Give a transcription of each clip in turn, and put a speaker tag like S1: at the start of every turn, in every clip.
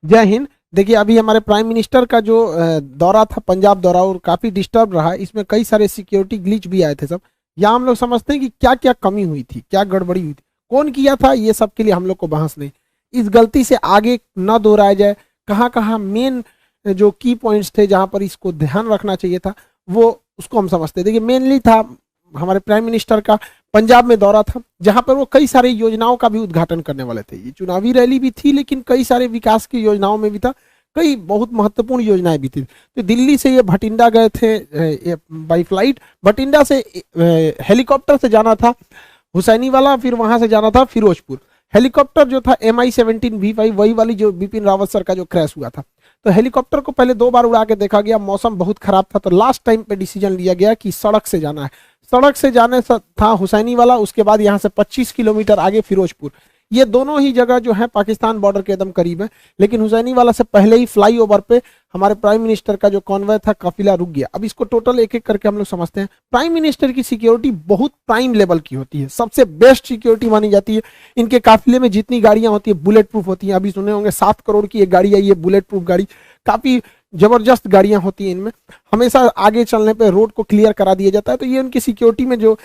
S1: जय हिंद। देखिए, अभी हमारे प्राइम मिनिस्टर का जो दौरा था, पंजाब दौरा, और काफी डिस्टर्ब रहा। इसमें कई सारे सिक्योरिटी ग्लिच भी आए थे सब। यहाँ हम लोग समझते हैं कि क्या क्या कमी हुई थी, क्या गड़बड़ी हुई थी, कौन किया था, ये सब के लिए हम लोग को बहस नहीं। इस गलती से आगे न दोहराया जाए। कहाँ कहाँ मेन जो की पॉइंट्स थे जहां पर इसको ध्यान रखना चाहिए था, वो उसको हम समझते हैं। देखिए, मेनली था हमारे प्राइम मिनिस्टर का पंजाब में दौरा था, जहां पर वो कई सारी योजनाओं का भी उद्घाटन करने वाले थे। ये चुनावी रैली भी थी, लेकिन कई सारे विकास की योजनाओं में भी था, कई बहुत महत्वपूर्ण योजनाएं भी थी। तो दिल्ली से ये भटिंडा गए थे बाई फ्लाइट। भटिंडा से हेलीकॉप्टर से जाना था हुसैनी वाला, फिर वहां से जाना था फिरोजपुर। हेलीकॉप्टर जो था MI-17V5, वही वाली जो बिपिन रावत सर का जो क्रैश हुआ था। तो हेलीकॉप्टर को पहले 2 बार उड़ा के देखा गया, मौसम बहुत खराब था, तो लास्ट टाइम पे डिसीजन लिया गया कि सड़क से जाना है। सड़क से जाने था हुसैनी वाला, उसके बाद यहाँ से 25 किलोमीटर आगे फिरोजपुर। ये दोनों ही जगह जो है पाकिस्तान बॉर्डर के एकदम करीब है, लेकिन हुसैनी वाला से पहले ही फ्लाईओवर पे हमारे प्राइम मिनिस्टर का जो कॉन्वॉय था, काफिला रुक गया। अब इसको टोटल एक एक करके हम लोग समझते हैं। प्राइम मिनिस्टर की सिक्योरिटी बहुत प्राइम लेवल की होती है, सबसे बेस्ट सिक्योरिटी मानी जाती है। इनके काफिले में जितनी गाड़ियां होती है बुलेट प्रूफ होती हैं। अभी सुने होंगे 7 करोड़ की एक गाड़ी आई है बुलेट प्रूफ गाड़ी, काफी जबरदस्त गाड़ियां होती हैं इनमें। हमेशा आगे चलने पे रोड को क्लियर करा दिया जाता है। तो ये उनकी सिक्योरिटी में जो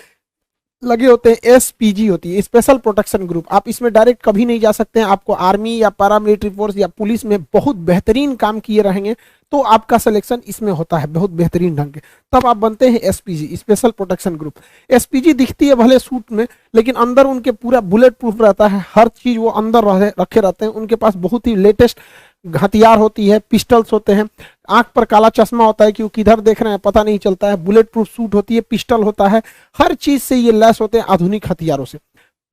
S1: लगे होते हैं, SPG होती है, स्पेशल प्रोटेक्शन ग्रुप। आप इसमें डायरेक्ट कभी नहीं जा सकते हैं। आपको आर्मी या पैरामिलिट्री फोर्स या पुलिस में बहुत बेहतरीन काम किए रहेंगे तो आपका सिलेक्शन इसमें होता है बहुत बेहतरीन ढंग के, तब आप बनते हैं SPG, special protection group. SPG दिखती है भले सूट में, लेकिन अंदर उनके पूरा बुलेट प्रूफ रहता है, हर चीज वो अंदर रखे रहते हैं। उनके पास बहुत ही लेटेस्ट हथियार होती है, पिस्टल्स होते हैं, आंख पर काला चश्मा होता है कि वो किधर देख रहे हैं पता नहीं चलता है, बुलेट प्रूफ सूट होती है, पिस्टल होता है, हर चीज से ये लैस होते हैं आधुनिक हथियारों से।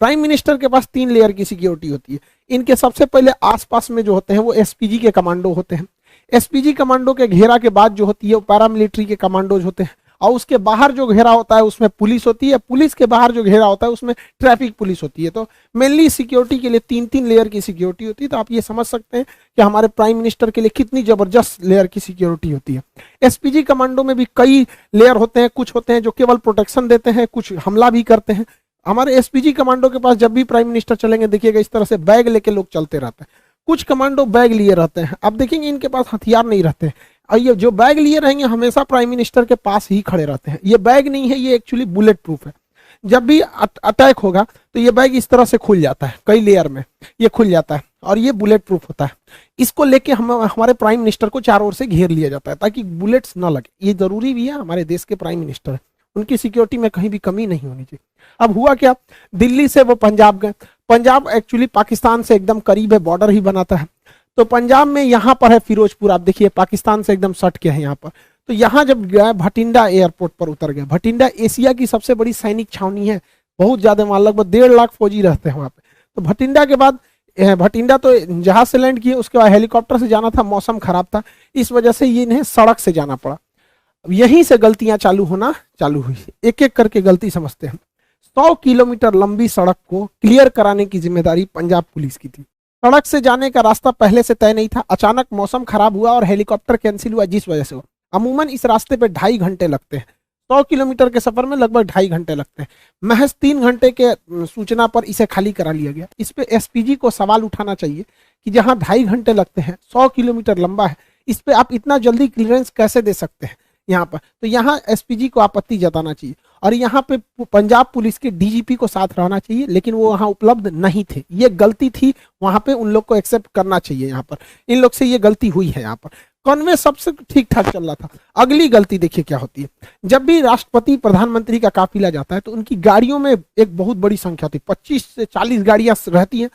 S1: प्राइम मिनिस्टर के पास 3 लेयर की सिक्योरिटी होती है। इनके सबसे पहले आसपास में जो होते हैं वो SPG के कमांडो होते हैं। SPG कमांडो के घेरा के बाद जो होती है वो पैरामिलिट्री के कमांडोज होते हैं, और उसके बाहर जो घेरा होता है उसमें पुलिस होती है, पुलिस के बाहर जो घेरा होता है उसमें ट्रैफिक पुलिस होती है। तो मेनली सिक्योरिटी के लिए 3-3 लेयर की सिक्योरिटी होती है। तो आप ये समझ सकते हैं कि हमारे प्राइम मिनिस्टर के लिए कितनी जबरदस्त लेयर की सिक्योरिटी होती है। SPG कमांडो में भी कई लेयर होते हैं, कुछ होते हैं जो केवल प्रोटेक्शन देते हैं, कुछ हमला भी करते हैं। हमारे SPG कमांडो के पास जब भी प्राइम मिनिस्टर चलेंगे, देखिएगा इस तरह से बैग लेके लोग चलते रहते हैं। कुछ कमांडो बैग लिए रहते हैं, आप देखेंगे इनके पास हथियार नहीं रहते। और ये जो बैग लिए रहेंगे हमेशा प्राइम मिनिस्टर के पास ही खड़े रहते हैं। ये बैग नहीं है, ये एक्चुअली बुलेट प्रूफ है। जब भी अटैक होगा तो ये बैग इस तरह से खुल जाता है, कई लेयर में ये खुल जाता है, और ये बुलेट प्रूफ होता है। इसको लेके हमारे प्राइम मिनिस्टर को चारों ओर से घेर लिया जाता है ताकि बुलेट्स ना लगे। ये जरूरी भी है, हमारे देश के प्राइम मिनिस्टर है, उनकी सिक्योरिटी में कहीं भी कमी नहीं होनी चाहिए। अब हुआ क्या, दिल्ली से वो पंजाब गए। पंजाब एक्चुअली पाकिस्तान से एकदम करीब है, बॉर्डर ही बनाता है। तो पंजाब में यहाँ पर है फिरोजपुर, आप देखिए पाकिस्तान से एकदम सट के है यहाँ पर। तो यहाँ जब गए भटिंडा एयरपोर्ट पर उतर गए। भटिंडा एशिया की सबसे बड़ी सैनिक छावनी है, बहुत ज्यादा, वहां लगभग 1.5 लाख फौजी रहते हैं वहां पे। तो भटिंडा के बाद भटिंडा तो जहाज से लैंड किए, उसके बाद हेलीकॉप्टर से जाना था, मौसम खराब था, इस वजह से ये इन्हें सड़क से जाना पड़ा। अब यहीं से गलतियां चालू होना चालू हुई। एक एक करके गलती समझते हैं। 100 किलोमीटर लंबी सड़क को क्लियर कराने की जिम्मेदारी पंजाब पुलिस की थी। सड़क से जाने का रास्ता पहले से तय नहीं था, अचानक मौसम खराब हुआ और हेलीकॉप्टर कैंसिल हुआ, जिस वजह से हुआ। अमूमन इस रास्ते पे 2.5 घंटे लगते हैं। 100 किलोमीटर के सफर में लगभग 2.5 घंटे लगते हैं। महज 3 घंटे के सूचना पर इसे खाली करा लिया गया। इस पे SPG को सवाल उठाना चाहिए कि जहां 2.5 घंटे लगते हैं, 100 किलोमीटर लंबा है, इस पे आप इतना जल्दी क्लियरेंस कैसे दे सकते हैं यहाँ पर। तो यहाँ SPG को आपत्ति जताना चाहिए, और यहाँ पे पंजाब पुलिस के DGP को साथ रहना चाहिए, लेकिन वो वहाँ उपलब्ध नहीं थे। ये गलती थी, वहां पे उन लोग को एक्सेप्ट करना चाहिए। यहाँ पर इन लोग से ये गलती हुई है। यहाँ पर कॉन्वे सबसे ठीक ठाक चल रहा था। अगली गलती देखिए क्या होती है। जब भी राष्ट्रपति प्रधानमंत्री का काफिला जाता है तो उनकी गाड़ियों में एक बहुत बड़ी संख्या होती है, 25 से 40 गाड़ियां रहती हैं।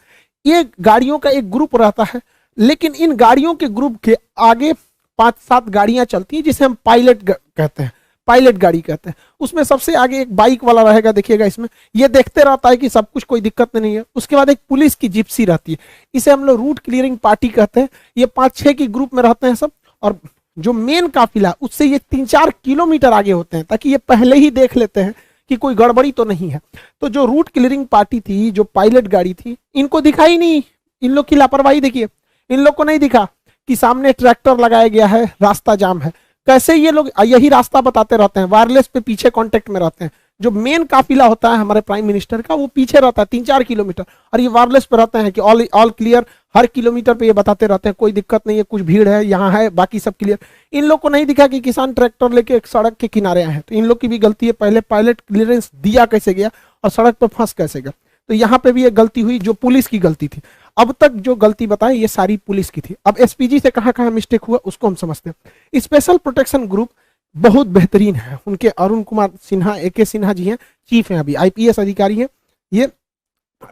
S1: ये गाड़ियों का एक ग्रुप रहता है, लेकिन इन गाड़ियों के ग्रुप के आगे 5-7 गाड़ियां चलती हैं, जिसे हम पायलट कहते हैं, पायलट गाड़ी कहते हैं। उसमें सबसे आगे एक बाइक वाला रहेगा, देखिएगा इसमें, ये देखते रहता है कि सब कुछ, कोई दिक्कत नहीं है। उसके बाद एक पुलिस की जिप्सी रहती है, इसे हम लोग रूट क्लियरिंग पार्टी कहते हैं। ये 5-6 की ग्रुप में रहते हैं सब, और जो मेन काफिला उससे ये 3-4 किलोमीटर आगे होते हैं, ताकि ये पहले ही देख लेते हैं कि कोई गड़बड़ी तो नहीं है। तो जो रूट क्लियरिंग पार्टी थी, जो पायलट गाड़ी थी, इनको दिखा ही नहीं। इन लोग की लापरवाही देखिए, इन लोग को नहीं दिखा कि सामने ट्रैक्टर लगाया गया है, रास्ता जाम है। कैसे ये लोग यही रास्ता बताते रहते हैं, वायरलेस पे पीछे कांटेक्ट में रहते हैं, जो मेन काफिला होता है हमारे प्राइम मिनिस्टर का वो पीछे रहता है 3-4 किलोमीटर, और ये वायरलेस पे रहते हैं कि ऑल क्लियर, हर किलोमीटर पे ये बताते रहते हैं कोई दिक्कत नहीं है, कुछ भीड़ है यहाँ है, बाकी सब क्लियर। इन लोग को नहीं दिखा कि किसान ट्रैक्टर लेके एक सड़क के किनारे आए हैं, तो इन लोग की भी गलती है, पहले पायलट क्लियरेंस दिया कैसे गया और सड़क पर फंस कैसे गया। तो यहाँ पे भी एक गलती हुई जो पुलिस की गलती थी। अब तक जो गलती बताएं ये सारी पुलिस की थी। अब एसपीजी से कहाँ कहाँ मिस्टेक हुआ उसको हम समझते हैं। स्पेशल प्रोटेक्शन ग्रुप बहुत बेहतरीन है, उनके अरुण कुमार सिन्हा, AK सिन्हा जी हैं, चीफ हैं, अभी IPS अधिकारी हैं, ये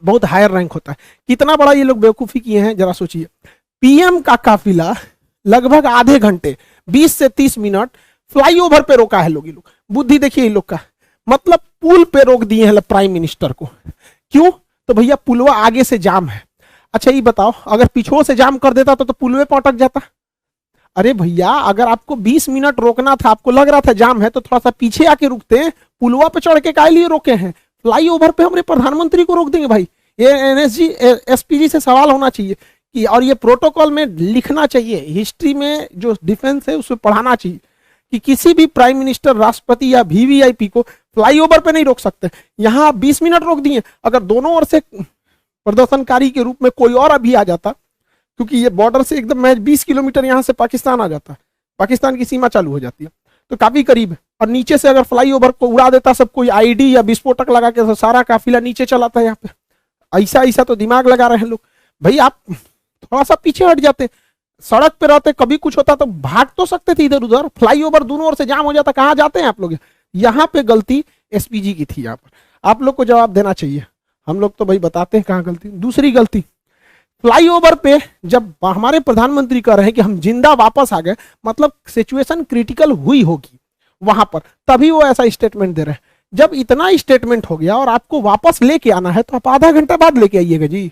S1: बहुत हायर रैंक होता है। कितना बड़ा ये लोग बेवकूफी किए हैं जरा सोचिए। PM का काफिला लगभग आधे घंटे 20 से 30 मिनट फ्लाईओवर पे रोका है लोग। ये लोग बुद्धि देखिए इन लोग का, मतलब पुल पे रोक दिए हैं प्राइम मिनिस्टर को। क्यों? तो भैया पुलवा आगे से जाम है। अच्छा ये बताओ अगर पीछे से जाम कर देता तो पुलवे पे अटक जाता। अरे भैया अगर आपको 20 मिनट रोकना था, आपको लग रहा था जाम है, तो थोड़ा सा पीछे आके रुकते हैं। पुलवा पे चढ़ के काहे लिए रोके हैं? फ्लाईओवर पे हमारे प्रधानमंत्री को रोक देंगे भाई। ये NSG SPG से सवाल होना चाहिए कि, और ये प्रोटोकॉल में लिखना चाहिए, हिस्ट्री में जो डिफेंस है उसमें पढ़ाना चाहिए कि किसी भी प्राइम मिनिस्टर, राष्ट्रपति या VVIP को फ्लाईओवर पे नहीं रोक सकते। यहाँ 20 मिनट रोक दिए। अगर दोनों ओर से प्रदर्शनकारी के रूप में कोई और अभी आ जाता, क्योंकि ये बॉर्डर से एकदम मैं 20 किलोमीटर यहाँ से पाकिस्तान आ जाता है, पाकिस्तान की सीमा चालू हो जाती है, तो काफी करीब है। और नीचे से अगर फ्लाईओवर को उड़ा देता सब कोई ID या विस्फोटक लगा के, तो सारा काफिला नीचे चलाता है यहाँ पे। ऐसा तो दिमाग लगा रहे हैं लोग। भाई आप थोड़ा सा पीछे हट जाते, सड़क पे रहते, कभी कुछ होता तो भाग तो सकते थे इधर उधर। फ्लाईओवर दोनों ओर से जाम हो जाता, कहाँ जाते हैं आप लोग? यहाँ पे गलती SPG की थी। यहाँ पर आप लोग को जवाब देना चाहिए। हम लोग तो भाई बताते हैं कहाँ गलती। दूसरी गलती, फ्लाईओवर पे जब हमारे प्रधानमंत्री कह रहे हैं कि हम जिंदा वापस आ गए, मतलब सिचुएशन क्रिटिकल हुई होगी वहां पर, तभी वो ऐसा स्टेटमेंट दे रहे हैं। जब इतना स्टेटमेंट हो गया और आपको वापस लेके आना है तो आप आधा घंटा बाद लेके आइएगा जी।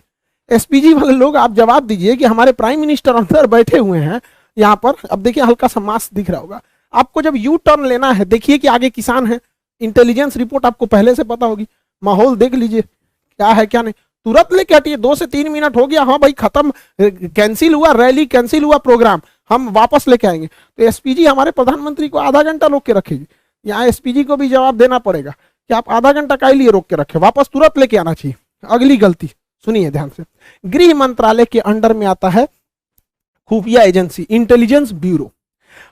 S1: SPG वाले लोग आप जवाब दीजिए कि हमारे प्राइम मिनिस्टर अंदर बैठे हुए हैं यहाँ पर। अब देखिए हल्का सा मास्क दिख रहा होगा आपको। जब यू टर्न लेना है, देखिए कि आगे किसान है, इंटेलिजेंस रिपोर्ट आपको पहले से पता होगी, माहौल देख लीजिए क्या है क्या नहीं, तुरंत लेके हटिए। 2 से 3 मिनट हो गया, हाँ भाई खत्म, कैंसिल हुआ रैली, कैंसिल हुआ प्रोग्राम, हम वापस लेके आएंगे। तो SPG हमारे प्रधानमंत्री को आधा घंटा रोक के रखेगी। यहाँ SPG को भी जवाब देना पड़ेगा कि आप आधा घंटा काहे लिए रोक के रखे, वापस तुरंत लेके आना चाहिए। अगली गलती सुनिए ध्यान से, गृह मंत्रालय के अंडर में आता है खुफिया एजेंसी, इंटेलिजेंस ब्यूरो,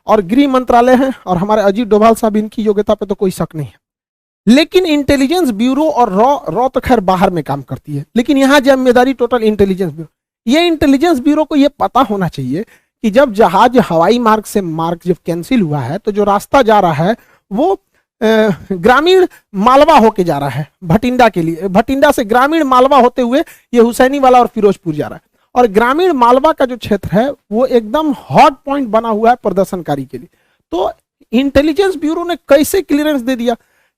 S1: और गृह मंत्रालय है और हमारे अजीत डोभाल साहब, इनकी योग्यता पे तो कोई शक नहीं है। लेकिन इंटेलिजेंस ब्यूरो और रॉ तो खैर बाहर में काम करती है, लेकिन यहाँ जिम्मेदारी टोटल इंटेलिजेंस ब्यूरो। ये इंटेलिजेंस ब्यूरो को ये पता होना चाहिए कि जब जहाज हवाई मार्ग से मार्ग जब कैंसिल हुआ है तो जो रास्ता जा रहा है वो ग्रामीण मालवा होके जा रहा है भटिंडा के लिए, भटिंडा से ग्रामीण मालवा होते हुए ये हुसैनी वाला और फिरोजपुर जा रहा है। और ग्रामीण मालवा का जो क्षेत्र है वो एकदम हॉट पॉइंट बना हुआ है प्रदर्शनकारी के लिए। तो इंटेलिजेंस ब्यूरो ने कैसे क्लियरेंस दे दिया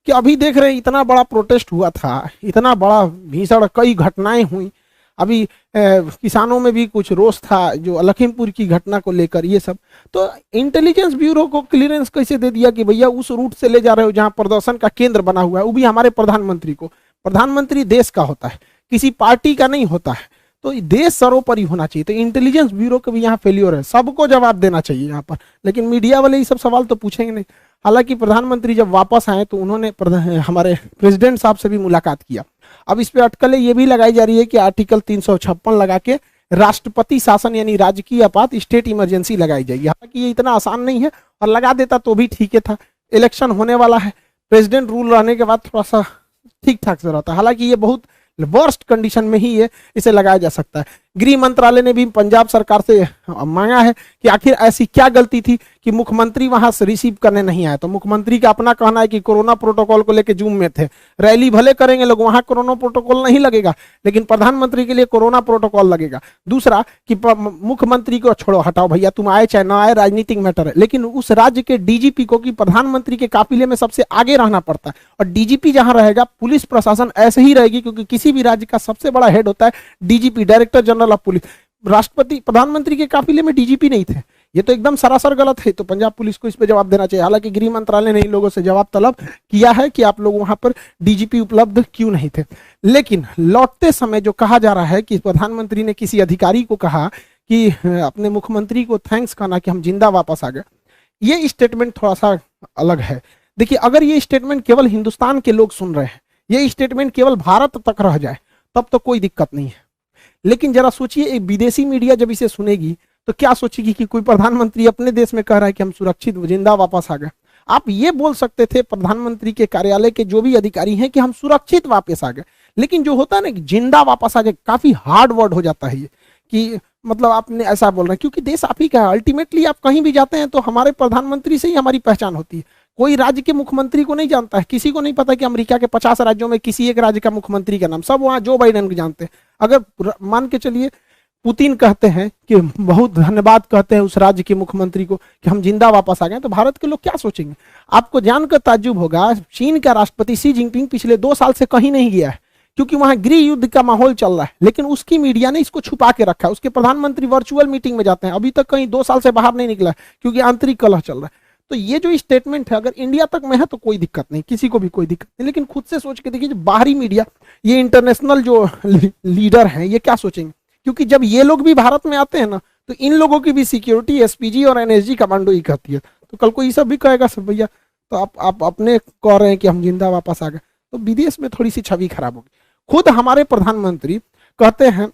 S1: कि अभी देख रहे हैं इतना बड़ा प्रोटेस्ट हुआ था, इतना बड़ा भीषण कई घटनाएं हुई, अभी किसानों में भी कुछ रोष था जो लखीमपुर की घटना को लेकर, ये सब। तो इंटेलिजेंस ब्यूरो को क्लियरेंस कैसे दे दिया कि भैया उस रूट से ले जा रहे हो जहां प्रदर्शन का केंद्र बना हुआ है, वो भी हमारे प्रधानमंत्री को। प्रधानमंत्री देश का होता है, किसी पार्टी का नहीं होता है, तो देश सर्वोपरि होना चाहिए। तो इंटेलिजेंस ब्यूरो का भी यहाँ फेल्योर है, सबको जवाब देना चाहिए यहाँ पर। लेकिन मीडिया वाले ये सब सवाल तो पूछेंगे नहीं। हालांकि प्रधानमंत्री जब वापस आए तो उन्होंने हमारे प्रेसिडेंट साहब से भी मुलाकात किया। अब इस पे अटकलें ये भी लगाई जा रही है कि आर्टिकल 356 लगा के राष्ट्रपति शासन यानी राजकीय आपात, स्टेट इमरजेंसी लगाई जाएगी। हालांकि ये इतना आसान नहीं है, और लगा देता तो भी ठीक था। इलेक्शन होने वाला है, प्रेसिडेंट रूल रहने के बाद थोड़ा सा ठीक ठाक से रहता है। हालांकि ये बहुत वर्स्ट कंडीशन में ही ये इसे लगाया जा सकता है। गृह मंत्रालय ने भी पंजाब सरकार से मांगा है कि आखिर ऐसी क्या गलती थी कि मुख्यमंत्री वहां से रिसीव करने नहीं आए। तो मुख्यमंत्री का अपना कहना है कि कोरोना प्रोटोकॉल को लेकर जूम में थे, रैली भले करेंगे लोग, वहां कोरोना प्रोटोकॉल नहीं लगेगा, लेकिन प्रधानमंत्री के लिए कोरोना प्रोटोकॉल लगेगा। दूसरा कि मुख्यमंत्री को छोड़ो, हटाओ भैया, तुम आए चाहे ना आए, राजनीतिक मैटर है, लेकिन उस राज्य के DGP को कि प्रधानमंत्री के काफिले में सबसे आगे रहना पड़ता है। और DGP जहां रहेगा, पुलिस प्रशासन ऐसे ही रहेगी, क्योंकि किसी भी राज्य का सबसे बड़ा हेड होता है DGP, director general of police. राष्ट्रपति प्रधानमंत्री के काफिले में DGP नहीं थे, ये तो एकदम सरासर गलत है। तो पंजाब पुलिस को इस पे जवाब देना चाहिए। हालांकि गृह मंत्रालय ने इन लोगों से जवाब तलब किया है कि आप लोग वहां पर DGP उपलब्ध क्यों नहीं थे। लेकिन लौटते समय जो कहा जा रहा है कि प्रधानमंत्री ने किसी अधिकारी को कहा कि अपने मुख्यमंत्री को थैंक्स कहना कि हम जिंदा वापस आ गए, ये स्टेटमेंट थोड़ा सा अलग है। देखिए अगर ये स्टेटमेंट केवल हिंदुस्तान के लोग सुन रहे हैं, ये स्टेटमेंट केवल भारत तक रह जाए तब तो कोई दिक्कत नहीं है, लेकिन जरा सोचिए एक विदेशी मीडिया जब इसे सुनेगी तो क्या सोचेगी कि कोई प्रधानमंत्री अपने देश में कह रहा है कि हम सुरक्षित जिंदा वापस आ गए। आप ये बोल सकते थे प्रधानमंत्री के कार्यालय के जो भी अधिकारी हैं कि हम सुरक्षित वापस आ गए, लेकिन जो होता है ना कि जिंदा वापस आ गए, काफी हार्ड वर्ड हो जाता है ये, कि मतलब आपने ऐसा बोल रहे हैं, क्योंकि देश आप ही का है। अल्टीमेटली आप कहीं भी जाते हैं तो हमारे प्रधानमंत्री से ही हमारी पहचान होती है। कोई राज्य के मुख्यमंत्री को नहीं जानता है, किसी को नहीं पता कि अमेरिका के 50 राज्यों में किसी एक राज्य का मुख्यमंत्री का नाम, सब वहां जो बाइडेन को जानते हैं। अगर मान के चलिए पुतिन कहते हैं कि बहुत धन्यवाद कहते हैं उस राज्य के मुख्यमंत्री को कि हम जिंदा वापस आ गए, तो भारत के लोग क्या सोचेंगे? आपको जानकर ताज्जुब होगा, चीन का राष्ट्रपति शी जिनपिंग पिछले 2 साल से कहीं नहीं गया है, क्योंकि वहां गृह युद्ध का माहौल चल रहा है, लेकिन उसकी मीडिया ने इसको छुपा के रखा है। उसके प्रधानमंत्री वर्चुअल मीटिंग में जाते हैं, अभी तक कहीं 2 साल से बाहर नहीं निकला क्योंकि आंतरिक कलह चल रहा है। तो ये जो स्टेटमेंट है अगर इंडिया तक में है तो कोई दिक्कत नहीं, किसी को भी कोई दिक्कत नहीं, लेकिन खुद से सोच के देखिए जो बाहरी मीडिया, ये इंटरनेशनल जो लीडर हैं, ये क्या सोचेंगे? क्योंकि जब ये लोग भी भारत में आते हैं ना, तो इन लोगों की भी सिक्योरिटी एसपीजी और एनएसजी कमांडो ही कहती है। तो कल को ये सब भी कहेगा सब भैया तो आप अपने कह रहे हैं कि हम जिंदा वापस आ गए, तो विदेश में थोड़ी सी छवि खराब होगी। खुद हमारे प्रधानमंत्री कहते हैं,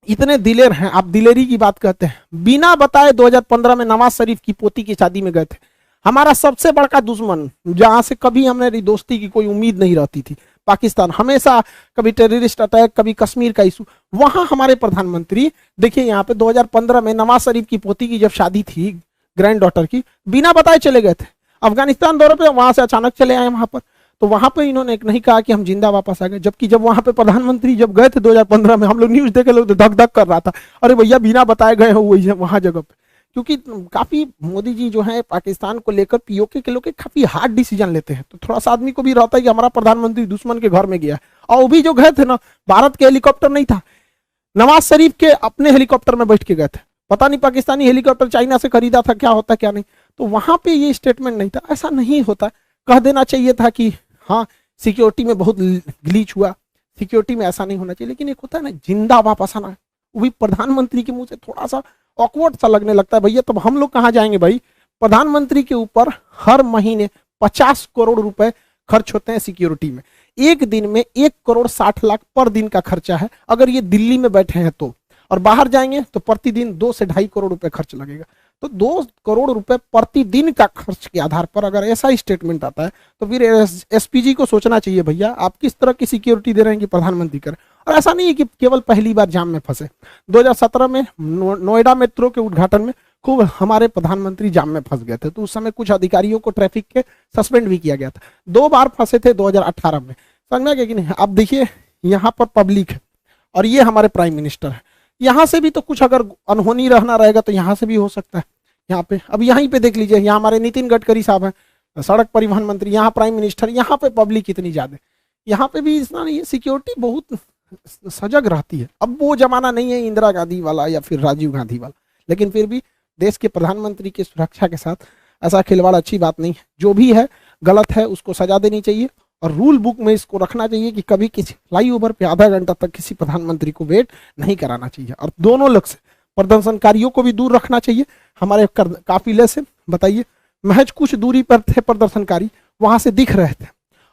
S1: इतने दिलेर हैं, आप दिलेरी की बात कहते हैं, बिना बताए 2015 में नवाज शरीफ की पोती की शादी में गए थे। हमारा सबसे बड़ा दुश्मन, जहां से कभी हमारी दोस्ती की कोई उम्मीद नहीं रहती थी, पाकिस्तान, हमेशा कभी टेररिस्ट अटैक, कभी कश्मीर का इशू, वहां हमारे प्रधानमंत्री देखिए यहाँ पे 2015 में नवाज शरीफ की पोती की जब शादी थी, ग्रैंड डॉटर की, बिना बताए चले गए थे अफगानिस्तान दौरे पे, वहां से अचानक चले आए वहां पर। तो वहां पे इन्होंने एक नहीं कहा कि हम जिंदा वापस आ गए, जबकि जब वहां पे प्रधानमंत्री जब गए थे 2015 में, हम लोग न्यूज देखे, लोग धक धक कर रहा था, अरे भैया बिना बताए गए हो वहां जगह पे। क्योंकि काफी मोदी जी जो है पाकिस्तान को लेकर पीओके के लोग काफी हार्ड डिसीजन लेते हैं, तो थोड़ा सा आदमी को भी रहता है कि हमारा प्रधानमंत्री दुश्मन के घर में गया है। और वो भी जो गए थे ना, भारत के हेलीकॉप्टर नहीं था, नवाज शरीफ के अपने हेलीकॉप्टर में बैठ के गए थे। पता नहीं पाकिस्तानी हेलीकॉप्टर चाइना से खरीदा था, क्या होता क्या नहीं, तो वहां पे ये स्टेटमेंट नहीं था। ऐसा नहीं होता, कह देना चाहिए था कि हाँ सिक्योरिटी में बहुत ग्लीच हुआ, सिक्योरिटी में ऐसा नहीं होना चाहिए। लेकिन एक होता है ना जिंदा वापस आना, वो भी प्रधानमंत्री के मुंह से, थोड़ा सा ऑकवर्ड सा लगने लगता है। भैया तब हम लोग कहाँ जाएंगे भाई? प्रधानमंत्री के ऊपर हर महीने 50 करोड़ रुपए खर्च होते हैं सिक्योरिटी में, एक दिन में 1 करोड़ 60 लाख पर दिन का खर्चा है अगर ये दिल्ली में बैठे हैं तो, और बाहर जाएंगे तो प्रतिदिन 2 से 2.5 करोड़ रुपए खर्च लगेगा। तो 2 करोड़ रुपए प्रतिदिन का खर्च के आधार पर अगर ऐसा स्टेटमेंट आता है तो फिर एसपीजी को सोचना चाहिए भैया आप किस तरह की सिक्योरिटी दे रहे हैं कि प्रधानमंत्री करें। और ऐसा नहीं है कि केवल पहली बार जाम में फंसे, 2017 में नोएडा मेट्रो के उद्घाटन में खूब हमारे प्रधानमंत्री जाम में फंस गए थे, तो उस समय कुछ अधिकारियों को ट्रैफिक के सस्पेंड भी किया गया था। 2 बार फंसे थे 2018 में, समझ में गया कि नहीं? अब देखिए यहाँ पर पब्लिक है और ये हमारे प्राइम मिनिस्टर है, यहाँ से भी तो कुछ अगर अनहोनी रहना रहेगा तो यहाँ से भी हो सकता है। यहाँ पे अब यहीं पे देख लीजिए, यहाँ हमारे नितिन गडकरी साहब हैं, सड़क परिवहन मंत्री, यहाँ प्राइम मिनिस्टर, यहाँ पे पब्लिक इतनी ज्यादा, यहाँ पे भी इतना नहीं है, सिक्योरिटी बहुत सजग रहती है। अब वो जमाना नहीं है इंदिरा गांधी वाला या फिर राजीव गांधी वाला, लेकिन फिर भी देश के प्रधानमंत्री की सुरक्षा के साथ ऐसा खिलवाड़ अच्छी बात नहीं है। जो भी है गलत है उसको सजा देनी चाहिए और रूल बुक में इसको रखना चाहिए कि कभी किसी फ्लाईओवर पे आधा घंटा तक किसी प्रधानमंत्री को वेट नहीं कराना चाहिए। और दोनों लोग से, प्रदर्शनकारियों को भी दूर रखना चाहिए हमारे काफिले से। बताइए, महज कुछ दूरी पर थे प्रदर्शनकारी, वहां से दिख रहे थे,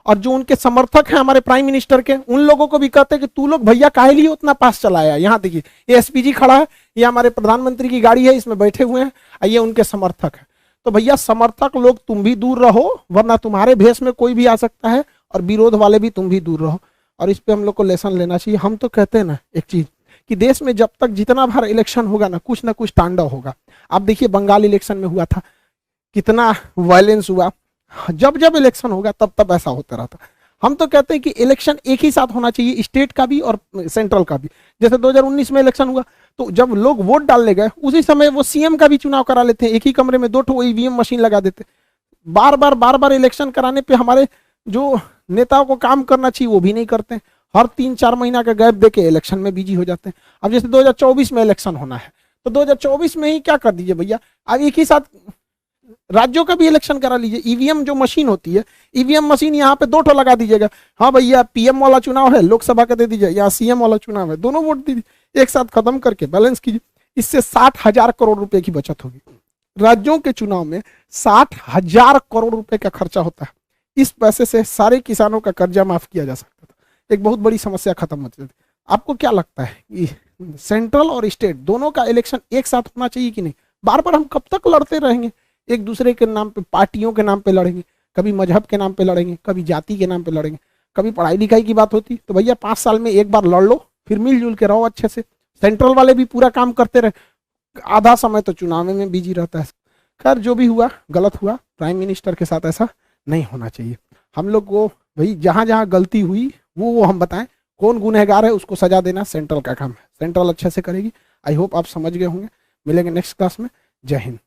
S1: और जो उनके समर्थक हैं हमारे प्राइम मिनिस्टर के, उन लोगों को भी कहते हैं कि तू लोग भैया काहे लिए उतना पास चलाया। यहाँ देखिए ये एसपीजी खड़ा है, ये हमारे प्रधानमंत्री की गाड़ी है, इसमें बैठे हुए हैं, ये उनके समर्थक है। तो भैया समर्थक लोग तुम भी दूर रहो, वरना तुम्हारे भेष में कोई भी आ सकता है, और विरोध वाले भी तुम भी दूर रहो। और इस पे हम लोग को लेसन लेना चाहिए। हम तो कहते हैं ना एक चीज कि देश में जब तक जितना बार इलेक्शन होगा ना कुछ तांडव होगा। आप देखिए बंगाल इलेक्शन में हुआ था, कितना वायलेंस हुआ, जब जब इलेक्शन होगा तब तब ऐसा होता रहता। हम तो कहते हैं कि इलेक्शन एक ही साथ होना चाहिए, स्टेट का भी और सेंट्रल का भी। जैसे 2019 में इलेक्शन हुआ तो जब लोग वोट डालने गए उसी समय वो सीएम का भी चुनाव करा लेते हैं, एक ही कमरे में 2 ईवीएम मशीन लगा देते। बार बार इलेक्शन कराने पे हमारे जो नेताओं को काम करना चाहिए वो भी नहीं करते, हर 3-4 महीना का गैप देके इलेक्शन में बिजी हो जाते हैं। अब जैसे 2024 में इलेक्शन होना है तो 2024 में ही क्या कर दीजिए भैया, अब एक ही साथ राज्यों का भी इलेक्शन करा लीजिए। ईवीएम जो मशीन होती है, ईवीएम मशीन यहाँ पे 2 लगा दीजिएगा। हाँ भैया पीएम वाला चुनाव है, लोकसभा का दे दीजिए, यहाँ सीएम वाला चुनाव है, दोनों वोट दीजिए, एक साथ खत्म करके बैलेंस कीजिए। इससे 60,000 करोड़ रुपए की बचत होगी। राज्यों के चुनाव में 60,000 करोड़ रुपए का खर्चा होता है। इस पैसे से सारे किसानों का कर्जा माफ किया जा सकता था, एक बहुत बड़ी समस्या खत्म होती थी। आपको क्या लगता है कि सेंट्रल और स्टेट दोनों का इलेक्शन एक साथ होना चाहिए कि नहीं? बार बार हम कब तक लड़ते रहेंगे? एक दूसरे के नाम पे, पार्टियों के नाम पे लड़ेंगे, कभी मजहब के नाम पे लड़ेंगे, कभी जाति के नाम पे लड़ेंगे, कभी पढ़ाई लिखाई की बात होती तो भैया 5 साल में एक बार लड़ लो, फिर मिलजुल के रहो अच्छे से। सेंट्रल वाले भी पूरा काम करते रहे, आधा समय तो चुनाव में बिजी रहता है। खैर जो भी हुआ गलत हुआ, प्राइम मिनिस्टर के साथ ऐसा नहीं होना चाहिए। हम लोग को भाई जहां जहां गलती हुई वो हम बताएं, कौन गुनहगार है उसको सजा देना सेंट्रल का काम है, सेंट्रल अच्छे से करेगी। आई होप आप समझ गए होंगे। मिलेंगे नेक्स्ट क्लास में। जय हिंद।